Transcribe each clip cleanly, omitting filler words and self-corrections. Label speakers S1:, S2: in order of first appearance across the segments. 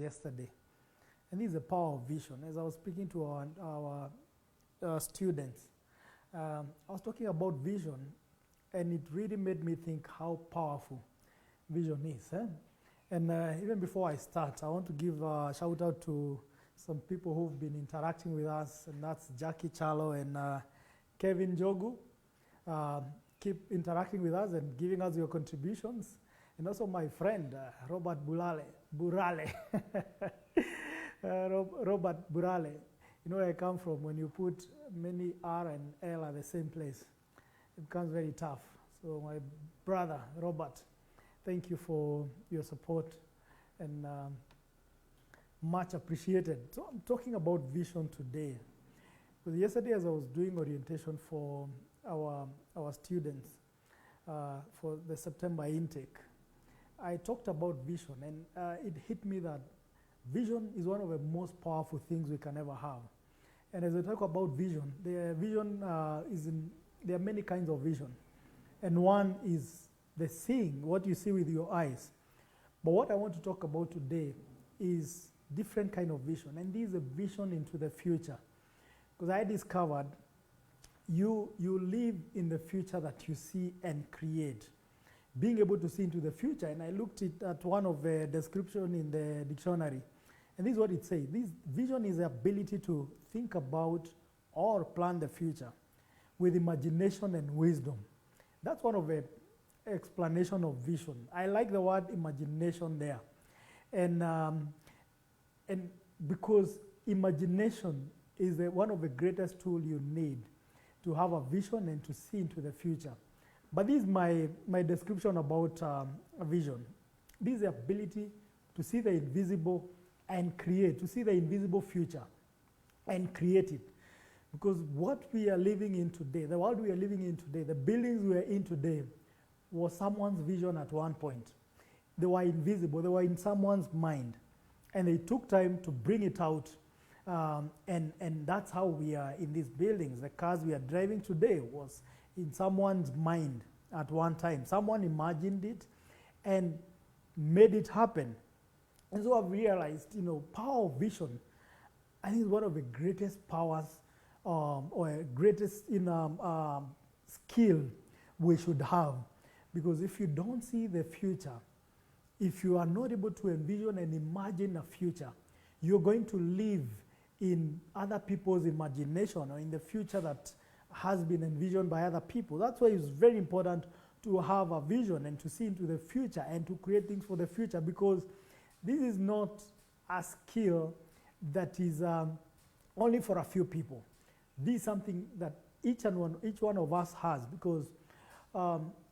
S1: yesterday, and this is the power of vision. As I was speaking to our students, I was talking about vision, and it really made me think how powerful vision is. And even before I start, I want to give a shout out to some people who've been interacting with us, and that's Jackie Chalo and Kevin Jogu. Keep interacting with us and giving us your contributions. And also my friend, Robert Burale. Robert Burale. You know where I come from. When you put many R and L at the same place, it becomes very tough. So my brother, Robert, thank you for your support, and much appreciated. So I'm talking about vision today. Because yesterday, as I was doing orientation for our students for the September intake, I talked about vision, and it hit me that vision is one of the most powerful things we can ever have. And as I talk about vision, there are many kinds of vision. And one is the seeing, what you see with your eyes. But what I want to talk about today is different kind of vision, and this is a vision into the future. Because I discovered you live in the future that you see and create. Being able to see into the future, and I looked at one of the description in the dictionary, and this is what it says. This vision is the ability to think about or plan the future with imagination and wisdom. That's one of the explanation of vision. I like the word imagination there. And because imagination is one of the greatest tools you need to have a vision and to see into the future. But this is my description about a vision. This is the ability to see the invisible and create, to see the invisible future and create it. Because what we are living in today, the world we are living in today, the buildings we are in today, was someone's vision at one point. They were invisible, they were in someone's mind. And they took time to bring it out. And that's how we are in these buildings. The cars we are driving today was in someone's mind at one time. Someone imagined it and made it happen. And so I've realized, power of vision, I think is one of the greatest powers or greatest skill we should have. Because if you don't see the future, if you are not able to envision and imagine a future, you're going to live in other people's imagination or in the future that has been envisioned by other people. That's why it's very important to have a vision and to see into the future and to create things for the future, because this is not a skill that is only for a few people. This is something that each one of us has, because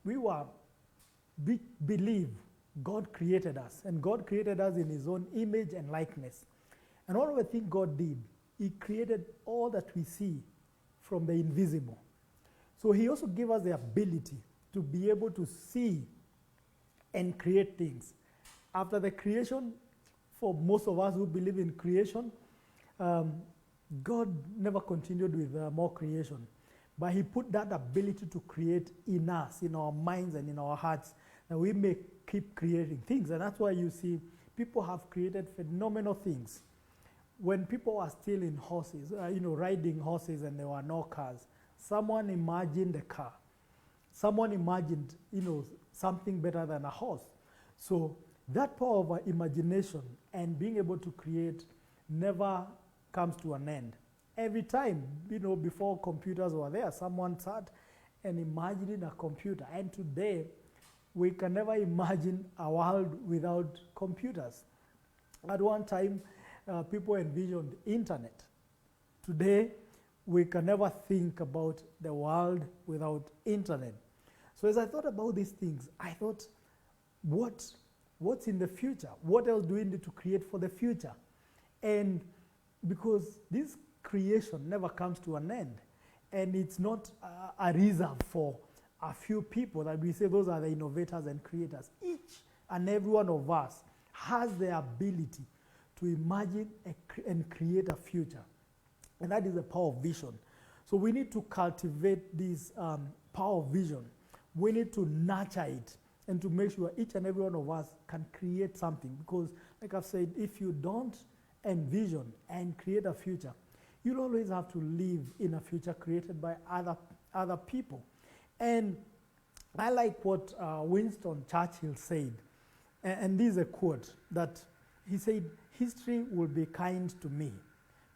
S1: we believe God created us, and God created us in his own image and likeness. And one of the things God did, he created all that we see from the invisible. So he also gave us the ability to be able to see and create things. After the creation, for most of us who believe in creation, God never continued with more creation. But he put that ability to create in us, in our minds and in our hearts, that we may keep creating things. And that's why you see people have created phenomenal things. When people were still in horses, riding horses and there were no cars, someone imagined a car. Someone imagined, something better than a horse. So that power of imagination and being able to create never comes to an end. Every time, before computers were there, someone sat and imagined a computer. And today, we can never imagine a world without computers. At one time, people envisioned internet. Today, we can never think about the world without internet. So as I thought about these things, I thought, what's in the future? What else do we need to create for the future? And because this creation never comes to an end, and it's not a reserve for a few people that we say those are the innovators and creators. Each and every one of us has the ability to imagine and create a future. And that is the power of vision. So we need to cultivate this power of vision. We need to nurture it and to make sure each and every one of us can create something, because like I've said, if you don't envision and create a future, you'll always have to live in a future created by other people. And I like what Winston Churchill said, and this is a quote that he said, "History will be kind to me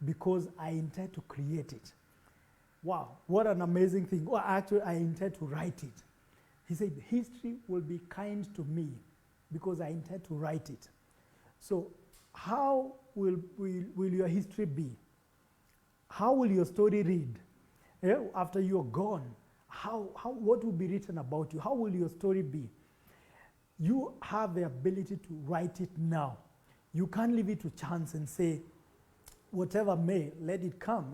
S1: because I intend to create it." Wow, what an amazing thing. Well, actually, I intend to write it. He said, "History will be kind to me because I intend to write it." So how will your history be? How will your story read? After you're gone, what will be written about you? How will your story be? You have the ability to write it now. You can't leave it to chance and say, whatever may, let it come.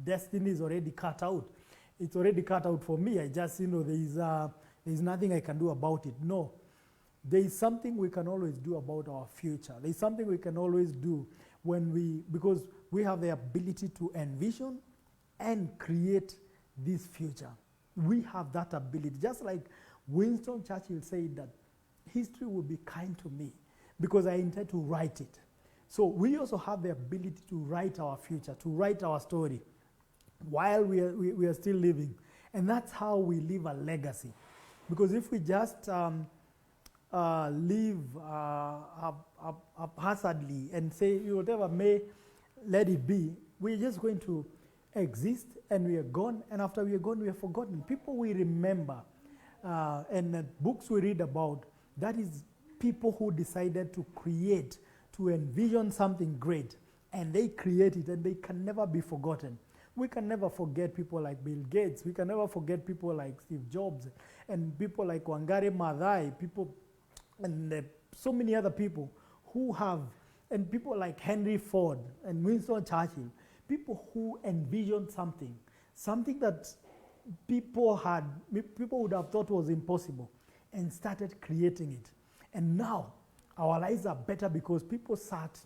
S1: Destiny is already cut out. It's already cut out for me. I just, there's nothing I can do about it. No. There is something we can always do about our future. There's something we can always do because we have the ability to envision and create this future. We have that ability. Just like Winston Churchill said that history will be kind to me because I intend to write it. So we also have the ability to write our future, to write our story while we are still living. And that's how we leave a legacy. Because if we just live haphazardly and say, whatever may, let it be, we're just going to exist and we are gone. And after we are gone, we are forgotten. People we remember and the books we read about, that is people who decided to create, to envision something great. And they create it and they can never be forgotten. We can never forget people like Bill Gates. We can never forget people like Steve Jobs and people like Wangari Maathai, people and so many other people who have, and people like Henry Ford and Winston Churchill, people who envisioned something that people would have thought was impossible and started creating it. And now our lives are better because people sat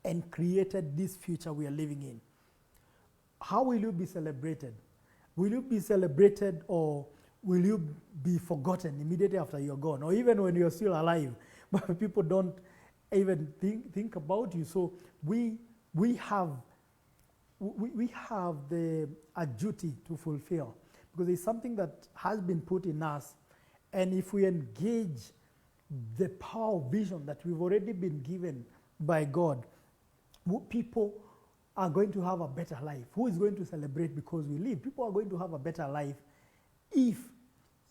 S1: and created this future we are living in. How will you be celebrated? Will you be celebrated or will you be forgotten immediately after you're gone? Or even when you're still alive, but people don't even think about you. So we have a duty to fulfill because it's something that has been put in us. And if we engage the power of vision that we've already been given by God, people are going to have a better life. Who is going to celebrate because we live? People are going to have a better life if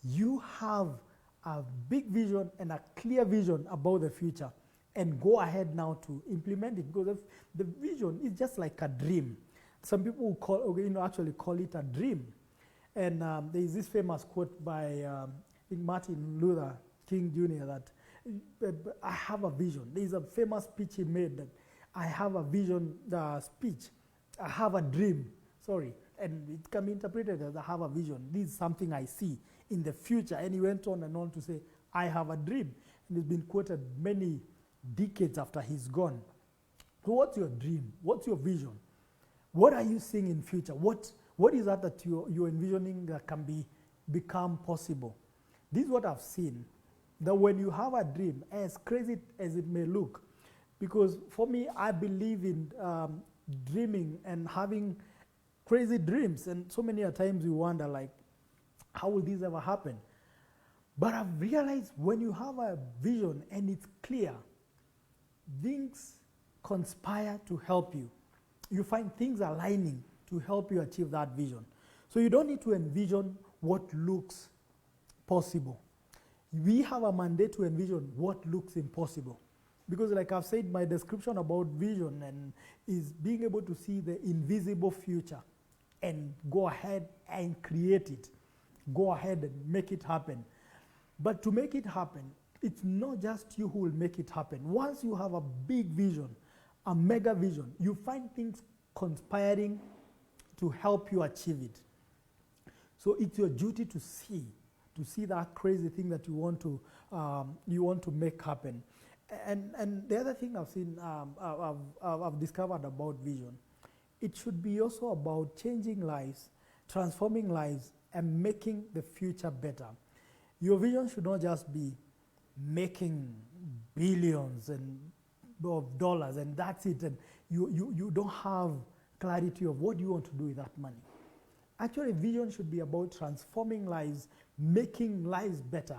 S1: you have a big vision and a clear vision about the future and go ahead now to implement it, because the vision is just like a dream. Some people actually call it a dream. And there is this famous quote by Martin Luther King Jr. that I have a vision. There is a famous speech he made that I have a vision, the speech, I have a dream, and it can be interpreted as I have a vision. This is something I see in the future. And he went on and on to say, I have a dream. And it's been quoted many decades after he's gone. So what's your dream? What's your vision? What are you seeing in future? What is that you're envisioning that can become possible? This is what I've seen, that when you have a dream, as crazy as it may look, because for me, I believe in dreaming and having crazy dreams. And so many times you wonder, like, how will this ever happen? But I've realized when you have a vision and it's clear, things conspire to help you. You find things aligning to help you achieve that vision. So you don't need to envision what looks possible. We have a mandate to envision what looks impossible. Because like I've said, my description about vision and is being able to see the invisible future and go ahead and create it. Go ahead and make it happen. But to make it happen, it's not just you who will make it happen. Once you have a big vision, a mega vision, you find things conspiring to help you achieve it. So it's your duty to see that crazy thing that you want to make happen. And the other thing I've seen, I've discovered about vision, it should be also about changing lives, transforming lives, and making the future better. Your vision should not just be making billions and of dollars, and that's it, and you don't have clarity of what you want to do with that money. Actually, vision should be about transforming lives, making lives better,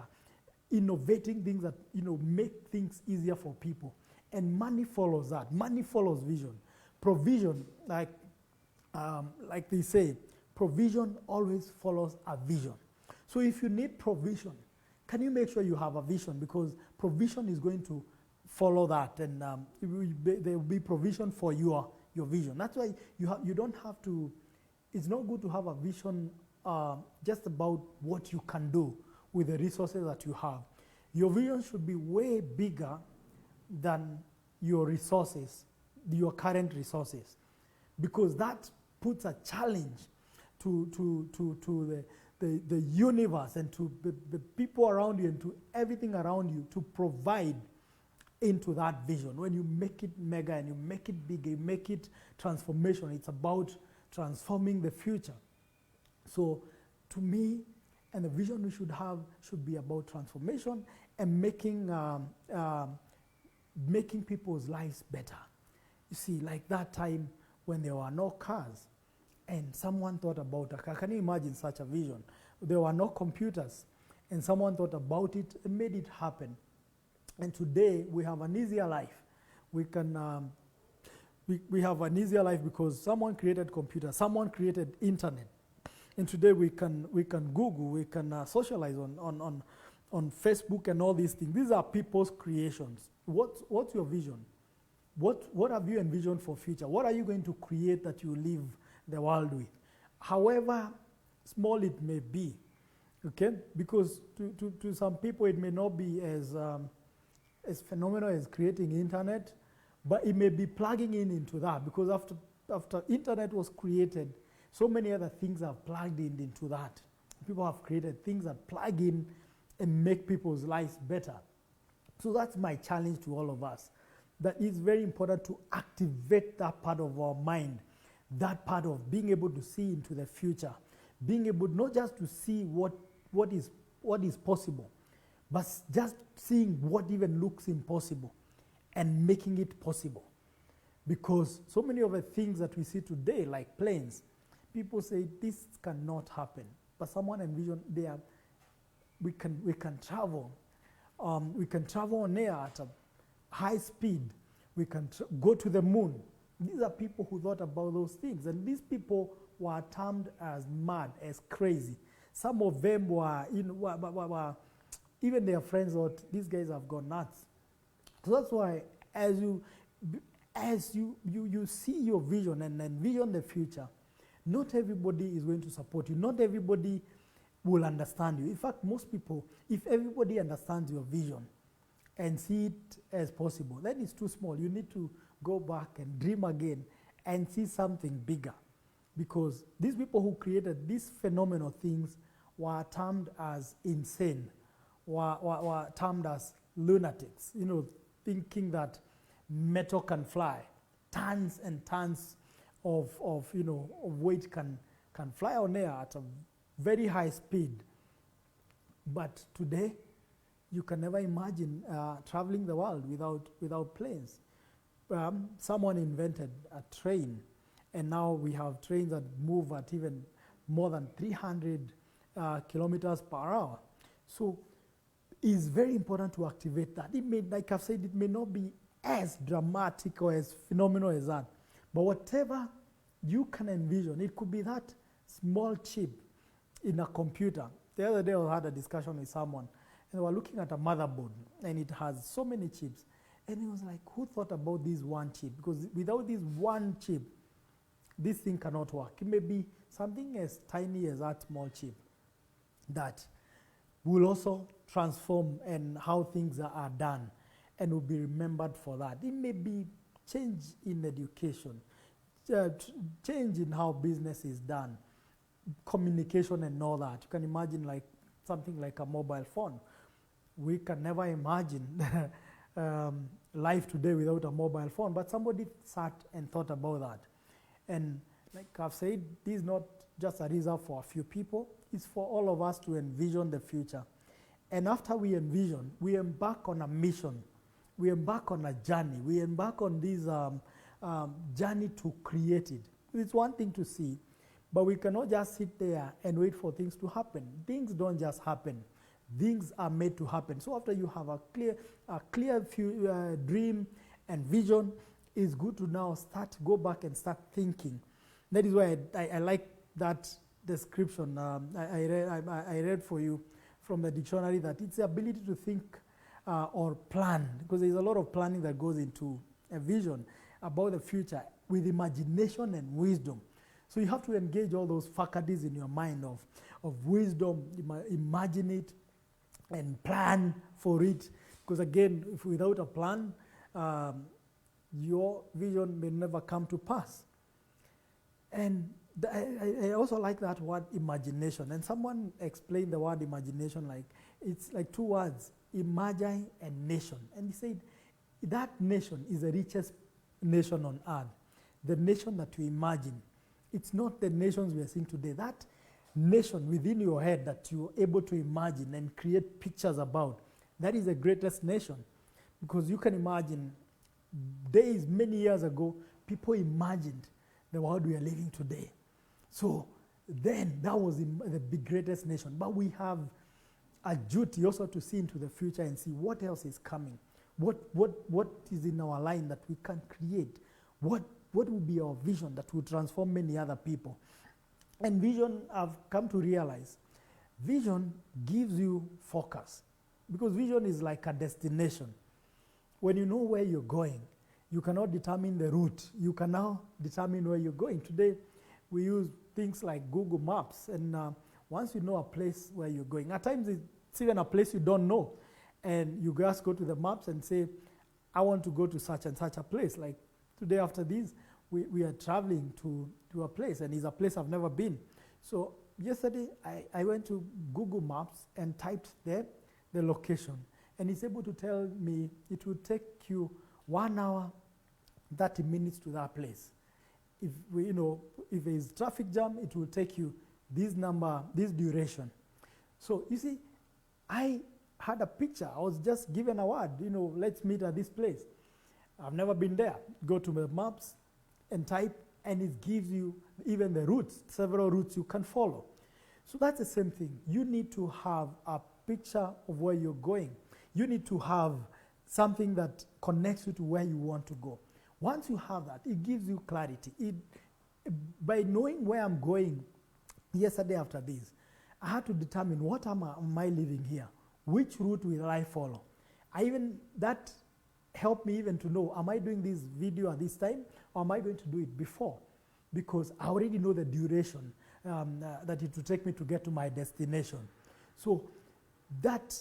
S1: innovating things that make things easier for people, and money follows that. Money follows vision. Provision, like they say, provision always follows a vision. So if you need provision, can you make sure you have a vision? Because provision is going to follow that, and there will be provision for your vision. That's why you don't have to. It's not good to have a vision just about what you can do with the resources that you have. Your vision should be way bigger than your resources, your current resources, because that puts a challenge to the universe and to the people around you and to everything around you to provide into that vision. When you make it mega and you make it big, you make it transformation, it's about transforming the future. So to me, and the vision we should have should be about transformation and making people's lives better. You see, like that time when there were no cars and someone thought about a car. Can you imagine such a vision? There were no computers and someone thought about it and made it happen. And today we have an easier life. We can we have an easier life because someone created computers, someone created internet. And today we can Google, we can socialize on Facebook and all these things. These are people's creations. What's your vision? What have you envisioned for future? What are you going to create that you leave the world with? However small it may be, okay? Because to some people it may not be as phenomenal as creating internet, but it may be plugging into that, because after internet was created, so many other things have plugged into that. People have created things that plug in and make people's lives better. So that's my challenge to all of us. That it's very important to activate that part of our mind, that part of being able to see into the future, being able not just to see what is possible, but just seeing what even looks impossible and making it possible. Because so many of the things that we see today, like planes, people say this cannot happen, but someone envisioned we can travel. We can travel on air at a high speed. We can go to the moon. These are people who thought about those things, and these people were termed as mad, as crazy. Some of them were, even their friends thought these guys have gone nuts. So that's why, as you see your vision and envision the future, not everybody is going to support you. Not everybody will understand you. In fact, most people, if everybody understands your vision and see it as possible, then it's too small. You need to go back and dream again and see something bigger. Because these people who created these phenomenal things were termed as insane, were termed as lunatics, thinking that metal can fly. Tons and tons of weight can fly on air at a very high speed. But today, you can never imagine traveling the world without planes. Someone invented a train, and now we have trains that move at even more than 300 kilometers per hour. So it's very important to activate that. It may, like I've said, it may not be as dramatic or as phenomenal as that, but whatever you can envision, it could be that small chip in a computer. The other day I had a discussion with someone, and we were looking at a motherboard, and it has so many chips. And he was like, who thought about this one chip? Because without this one chip, this thing cannot work. It may be something as tiny as that small chip that will also transform and how things are done and will be remembered for that. It may be change in education, change in how business is done, communication and all that. You can imagine like something like a mobile phone. We can never imagine life today without a mobile phone, but somebody sat and thought about that. And like I've said, this is not just a reserve for a few people, it's for all of us to envision the future. And after we envision, we embark on a mission we embark on a journey. We embark on this journey to create it. It's one thing to see, but we cannot just sit there and wait for things to happen. Things don't just happen. Things are made to happen. So after you have a clear dream and vision, it's good to now go back and start thinking. That is why I like that description. I read for you from the dictionary that it's the ability to think or plan, because there's a lot of planning that goes into a vision about the future with imagination and wisdom. So you have to engage all those faculties in your mind of wisdom, imagine it and plan for it. Because again, if without a plan, your vision may never come to pass. And I also like that word imagination. And someone explained the word imagination like, it's like two words, imagine and nation. And he said, that nation is the richest nation on earth. The nation that you imagine. It's not the nations we are seeing today. That nation within your head that you're able to imagine and create pictures about, that is the greatest nation. Because you can imagine, days, many years ago, people imagined the world we are living today. So then that was the greatest nation. But we have a duty also to see into the future and see what else is coming. What is in our line that we can create? What will be our vision that will transform many other people? And vision, I've come to realize, vision gives you focus. Because vision is like a destination. When you know where you're going, you cannot determine the route. You can now determine where you're going. Today, we use things like Google Maps. And once you know a place where you're going, at times it's even a place you don't know. And you just go to the maps and say, I want to go to such and such a place. Like today after this, we are traveling to a place, and it's a place I've never been. So yesterday, I went to Google Maps and typed there the location. And it's able to tell me it will take you 1 hour, 30 minutes to that place. If there's traffic jam, it will take you this duration. So you see, I had a picture. I was just given a word, let's meet at this place. I've never been there. Go to the maps and type, and it gives you even the routes, several routes you can follow. So that's the same thing. You need to have a picture of where you're going. You need to have something that connects you to where you want to go. Once you have that, it gives you clarity. By knowing where I'm going yesterday after this, I had to determine what am I living here? Which route will I follow? That helped me even to know, am I doing this video at this time, or am I going to do it before? Because I already know the duration that it will take me to get to my destination. So that,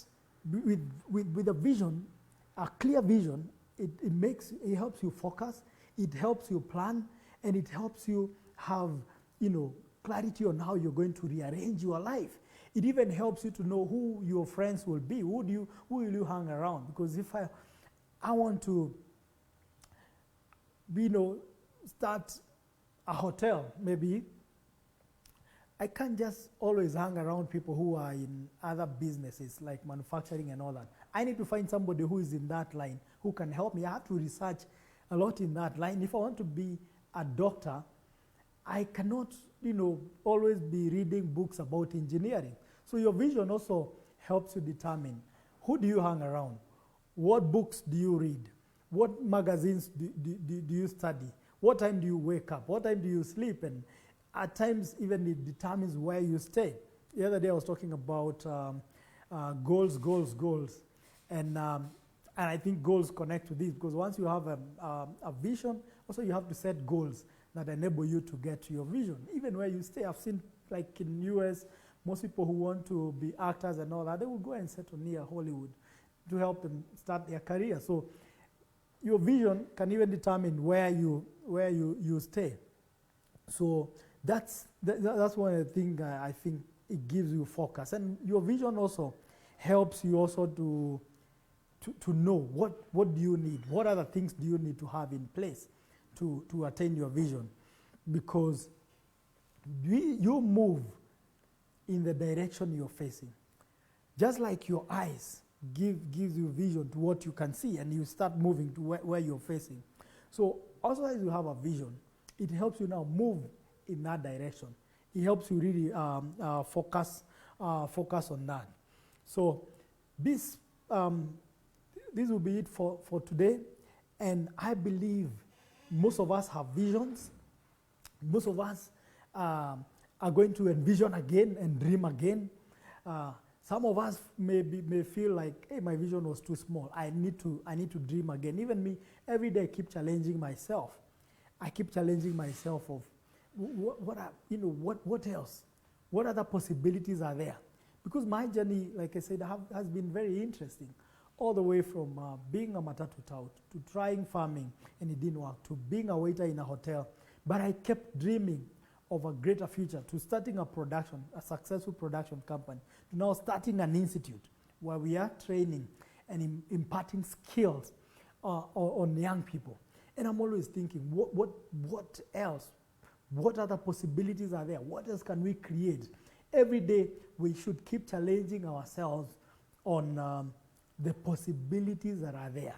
S1: with a vision, a clear vision, it helps you focus, it helps you plan, and it helps you have, clarity on how you're going to rearrange your life. It even helps you to know who your friends will be. Who will you hang around? Because if I want to, start a hotel, maybe, I can't just always hang around people who are in other businesses like manufacturing and all that. I need to find somebody who is in that line who can help me. I have to research a lot in that line. If I want to be a doctor, I cannot, always be reading books about engineering. So your vision also helps you determine who do you hang around, what books do you read, what magazines do you study, what time do you wake up, what time do you sleep, and at times even it determines where you stay. The other day I was talking about goals, and I think goals connect to this, because once you have a vision, also you have to set goals that enable you to get to your vision, even where you stay. I've seen, like in US, most people who want to be actors and all that, they will go and settle near Hollywood to help them start their career. So your vision can even determine where you stay. So that's one of the things I think it gives you focus. And your vision also helps you also to know what do you need, what other things do you need to have in place to attain your vision. Because you move in the direction you're facing. Just like your eyes gives you vision to what you can see, and you start moving to where you're facing. So also, as you have a vision, it helps you now move in that direction. It helps you really focus on that. So this will be it for today. And I believe most of us have visions. Most of us are going to envision again and dream again. Some of us may feel like, hey, my vision was too small. I need to dream again. Even me, every day I keep challenging myself. I keep challenging myself of what else? What other possibilities are there? Because my journey, like I said, has been very interesting. All the way from being a matatu tout to trying farming and it didn't work, to being a waiter in a hotel. But I kept dreaming of a greater future, to starting a successful production company, to now starting an institute where we are training and imparting skills on young people. And I'm always thinking, what else? What other possibilities are there? What else can we create? Every day we should keep challenging ourselves on the possibilities that are there.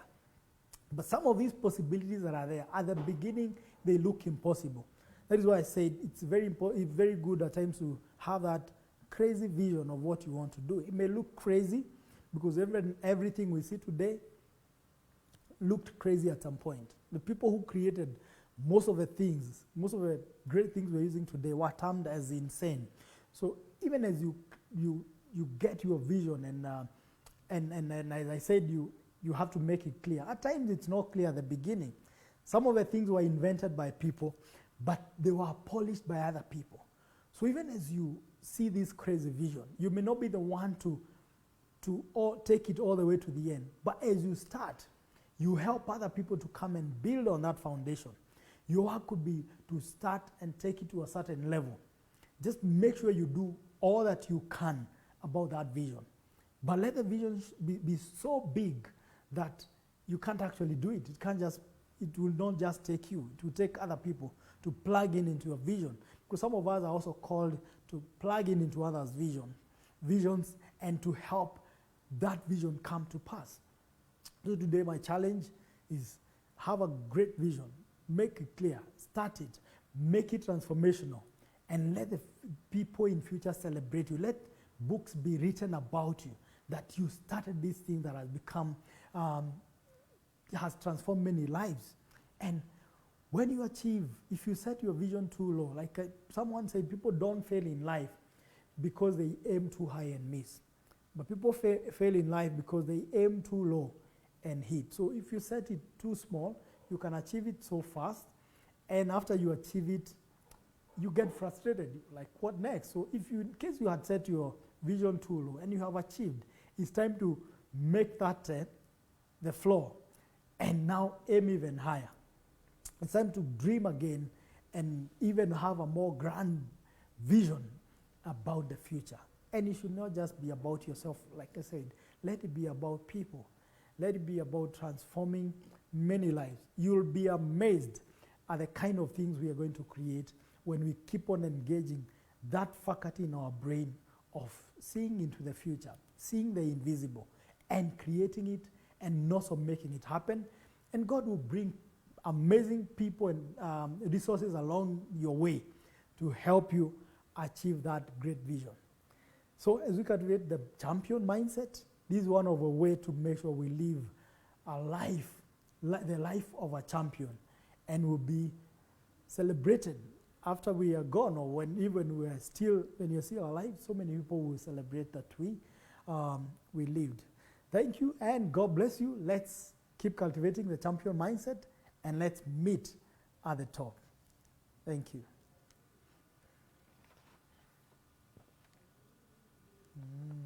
S1: But some of these possibilities that are there, at the beginning, they look impossible. That is why I said it's very good at times to have that crazy vision of what you want to do. It may look crazy because everything we see today looked crazy at some point. The people who created most of the great things we're using today were termed as insane. So even as you get your vision and as I said, you have to make it clear. At times it's not clear at the beginning. Some of the things were invented by people, but they were polished by other people. So even as you see this crazy vision, you may not be the one to take it all the way to the end. But as you start, you help other people to come and build on that foundation. Your work could be to start and take it to a certain level. Just make sure you do all that you can about that vision. But let the vision be so big that you can't actually do it. It will not just take you. It will take other people to plug into your vision. Because some of us are also called to plug into others' visions, and to help that vision come to pass. So today my challenge is have a great vision. Make it clear. Start it. Make it transformational. And let the people in future celebrate you. Let books be written about you, that you started this thing that has become, has transformed many lives. And when you achieve, if you set your vision too low, like someone said, people don't fail in life because they aim too high and miss. But people fail in life because they aim too low and hit. So if you set it too small, you can achieve it so fast. And after you achieve it, you get frustrated. Like, what next? So in case you had set your vision too low and you have achieved, it's time to make that the floor and now aim even higher. It's time to dream again and even have a more grand vision about the future. And it should not just be about yourself, like I said. Let it be about people. Let it be about transforming many lives. You'll be amazed at the kind of things we are going to create when we keep on engaging that faculty in our brain of seeing into the future, seeing the invisible, and creating it and also making it happen. And God will bring amazing people and resources along your way to help you achieve that great vision. So as we cultivate the champion mindset, this is one of a way to make sure we live a life, the life of a champion, and will be celebrated after we are gone, or when you're still alive. So many people will celebrate that we lived. Thank you, and God bless you. Let's keep cultivating the champion mindset, and let's meet at the top. Thank you. Mm.